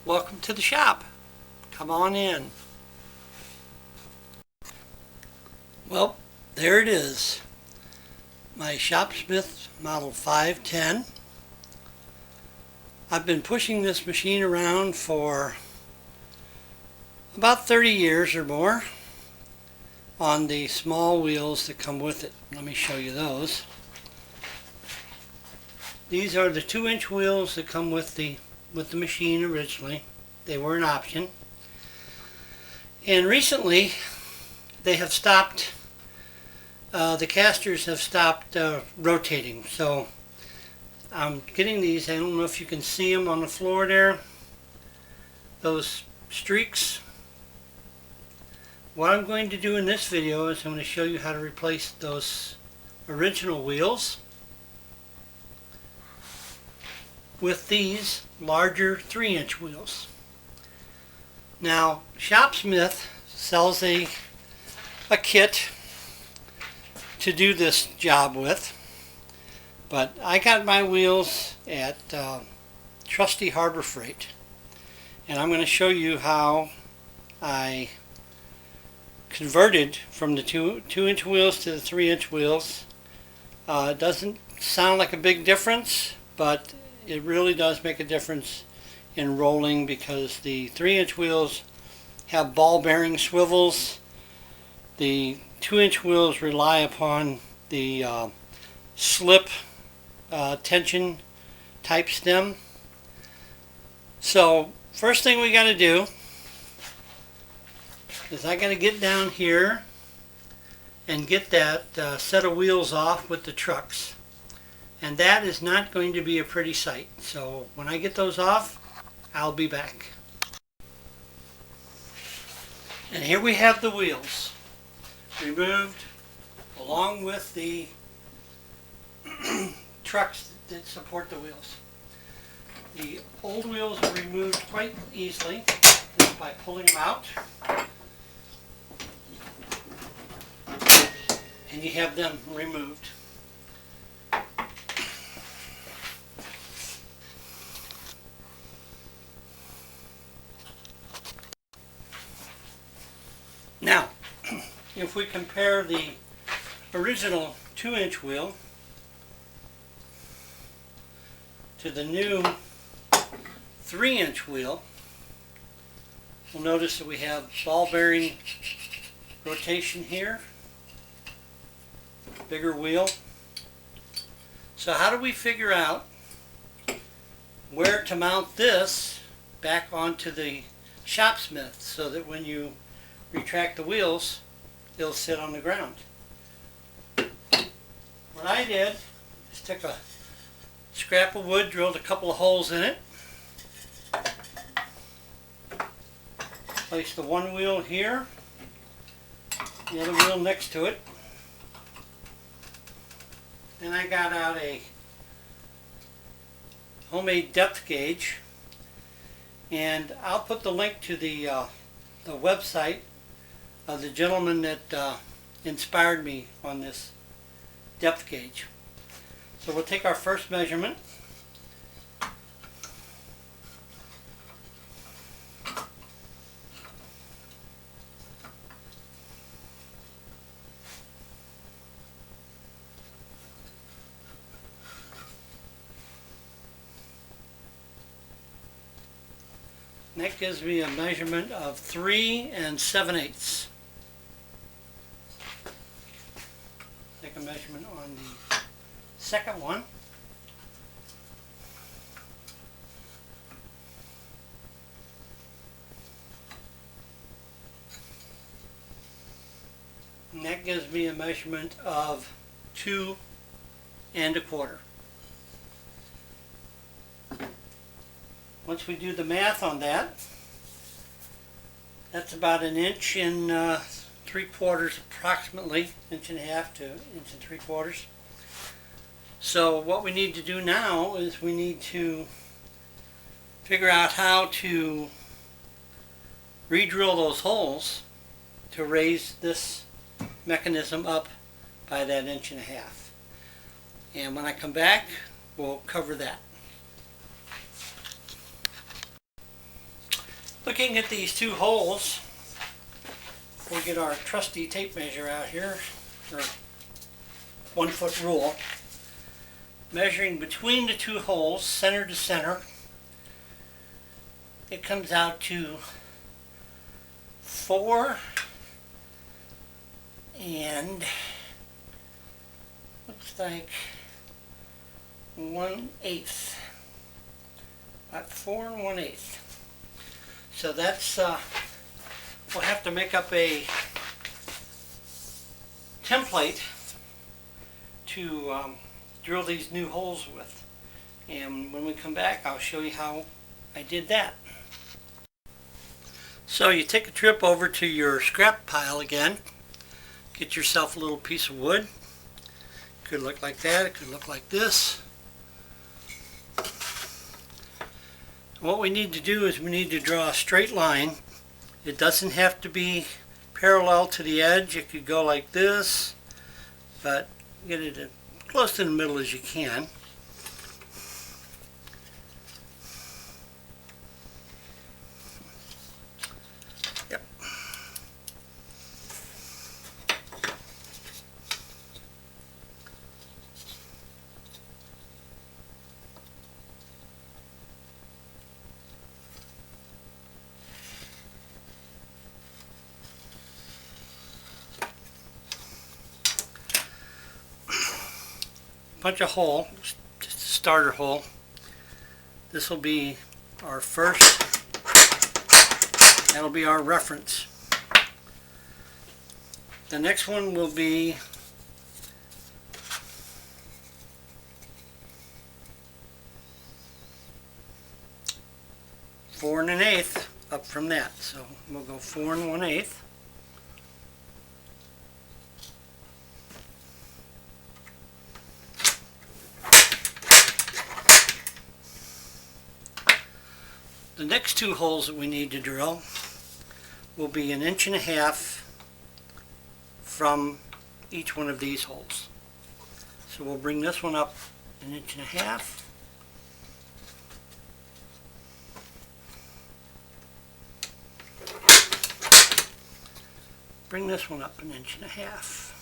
Welcome to the shop. Come on in. Well, there it is. My Shopsmith Model 510. I've been pushing this machine around for about 30 years or more on the small wheels that come with it. Let me show you those. These are the 2-inch wheels that come with the machine originally. They were an option. And recently they have stopped, the casters have stopped rotating. So I'm getting these, I don't know if you can see them on the floor there, those streaks. What I'm going to do in this video is I'm going to show you how to replace those original wheels with these larger 3-inch wheels. Now, Shopsmith sells a kit to do this job with, but I got my wheels at Trusty Harbor Freight, and I'm going to show you how I converted from the 2-inch wheels to the 3-inch wheels. It doesn't sound like a big difference, but it really does make a difference in rolling, because the 3-inch wheels have ball bearing swivels. The 2-inch wheels rely upon the slip tension type stem. So first thing we got to do is I got to get down here and get that set of wheels off with the trucks. And that is not going to be a pretty sight. So when I get those off, I'll be back. And here we have the wheels removed along with the trucks that support the wheels. The old wheels are removed quite easily just by pulling them out. And you have them removed. Now, if we compare the original 2-inch wheel to the new 3-inch wheel, we'll notice that we have ball bearing rotation here, bigger wheel. So how do we figure out where to mount this back onto the Shopsmith so that when you retract the wheels, they'll sit on the ground? What I did is took a scrap of wood, drilled a couple of holes in it, placed the one wheel here, the other wheel next to it. Then I got out a homemade depth gauge, and I'll put the link to the website of the gentleman that inspired me on this depth gauge. So we'll take our first measurement. And that gives me a measurement of 3 7/8. Take a measurement on the second one. And that gives me a measurement of 2 1/4. Once we do the math on that, that's about 1 3/4 inches approximately, 1.5 to 1 3/4 inches. So what we need to do now is we need to figure out how to re-drill those holes to raise this mechanism up by that 1.5 inches. And when I come back, we'll cover that. Looking at these two holes, we'll get our trusty tape measure out here, or 1 foot rule. Measuring between the two holes, center to center, it comes out to 4 and looks like 1/8. About 4 1/8. So that's, we'll have to make up a template to drill these new holes with. And when we come back, I'll show you how I did that. So you take a trip over to your scrap pile again. Get yourself a little piece of wood. It could look like that. It could look like this. What we need to do is we need to draw a straight line. It doesn't have to be parallel to the edge. It could go like this, but get it as close to the middle as you can. Yep. Punch a hole, just a starter hole. This will be our first, that'll be our reference. The next one will be 4 1/8 up from that. So we'll go 4 1/8. The next two holes that we need to drill will be 1.5 inches from each one of these holes. So we'll bring this one up 1.5 inches. Bring this one up 1.5 inches.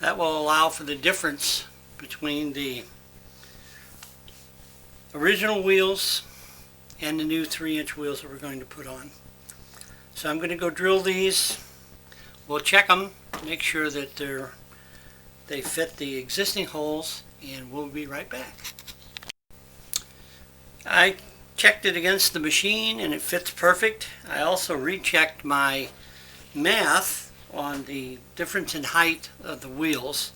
That will allow for the difference between the original wheels and the new 3-inch wheels that we're going to put on. So I'm going to go drill these. We'll check them, make sure that they fit the existing holes, and we'll be right back. I checked it against the machine and it fits perfect. I also rechecked my math on the difference in height of the wheels,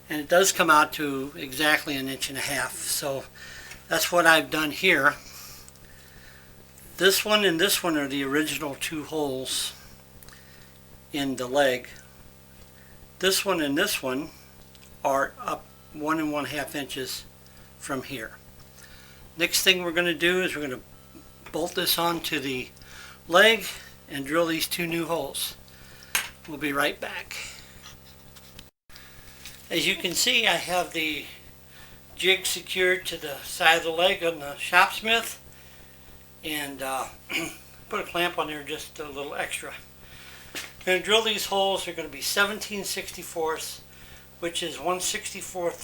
and it does come out to exactly 1.5 inches. So that's what I've done here. This one and this one are the original two holes in the leg. This one and this one are up 1 1/2 inches from here. Next thing we're going to do is we're going to bolt this onto the leg and drill these two new holes. We'll be right back. As you can see, I have the jig secured to the side of the leg on the Shopsmith, and put a clamp on there just a little extra. I'm going to drill these holes. They're going to be 17/64, which is 1/64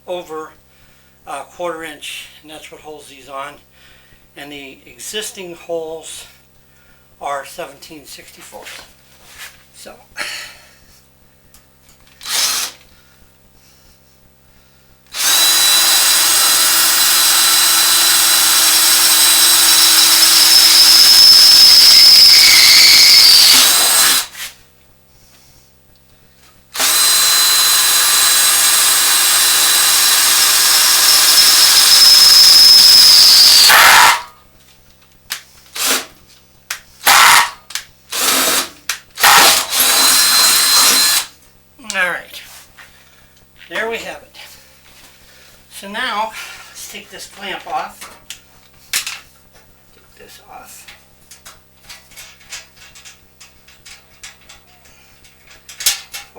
over a 1/4 inch, and that's what holds these on. And the existing holes are 17/64. So alright, there we have it. So now, let's take this clamp off. Take this off.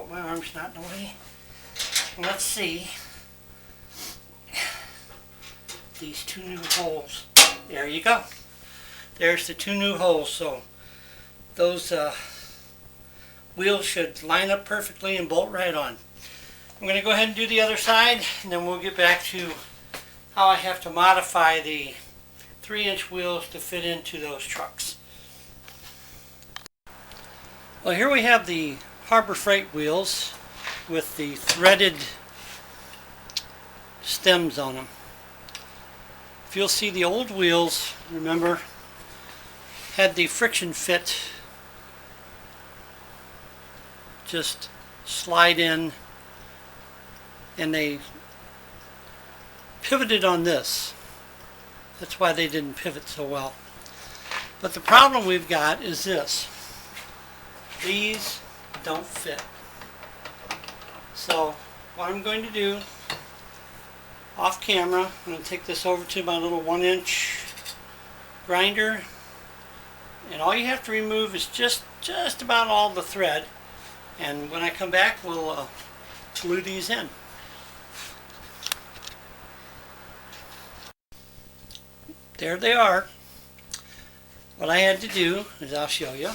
Hope my arm's not in the way. Let's see. These two new holes. There you go. There's the two new holes. So those wheels should line up perfectly and bolt right on. I'm going to go ahead and do the other side, and then we'll get back to how I have to modify the 3-inch wheels to fit into those trucks. Well, here we have the Harbor Freight wheels with the threaded stems on them. If you'll see, the old wheels, remember, had the friction fit just slide in, and they pivoted on this. That's why they didn't pivot so well. But the problem we've got is this. These don't fit. So what I'm going to do, off camera, I'm going to take this over to my little 1-inch grinder, and all you have to remove is just about all the thread, and when I come back we'll glue these in. There they are. What I had to do is, I'll show you,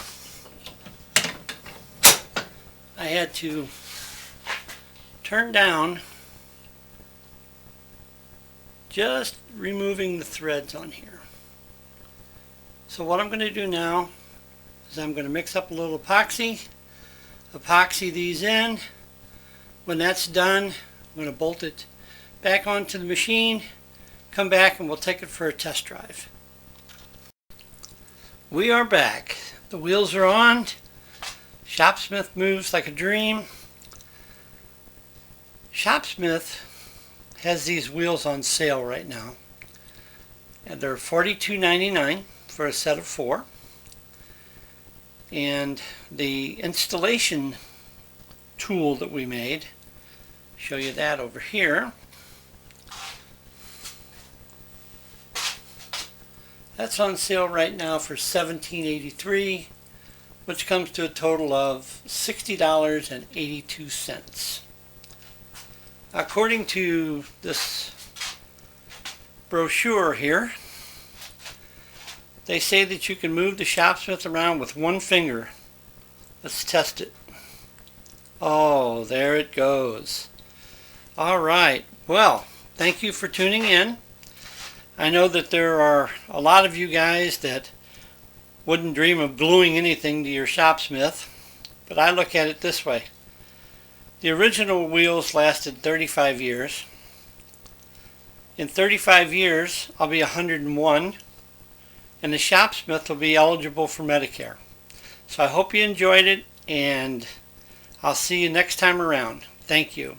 I had to turn down, just removing the threads on here. So what I'm going to do now is I'm going to mix up a little epoxy these in. When that's done, I'm going to bolt it back onto the machine, come back, and we'll take it for a test drive. We are back. The wheels are on. Shopsmith moves like a dream. Shopsmith has these wheels on sale right now, and they're $42.99 for a set of 4. And the installation tool that we made, show you that over here. That's on sale right now for $17.83, which comes to a total of $60.82. According to this brochure here, they say that you can move the Shopsmith around with one finger. Let's test it. Oh, there it goes. All right. Well, thank you for tuning in. I know that there are a lot of you guys that wouldn't dream of gluing anything to your Shopsmith, but I look at it this way. The original wheels lasted 35 years. In 35 years, I'll be 101, and the Shopsmith will be eligible for Medicare. So I hope you enjoyed it, and I'll see you next time around. Thank you.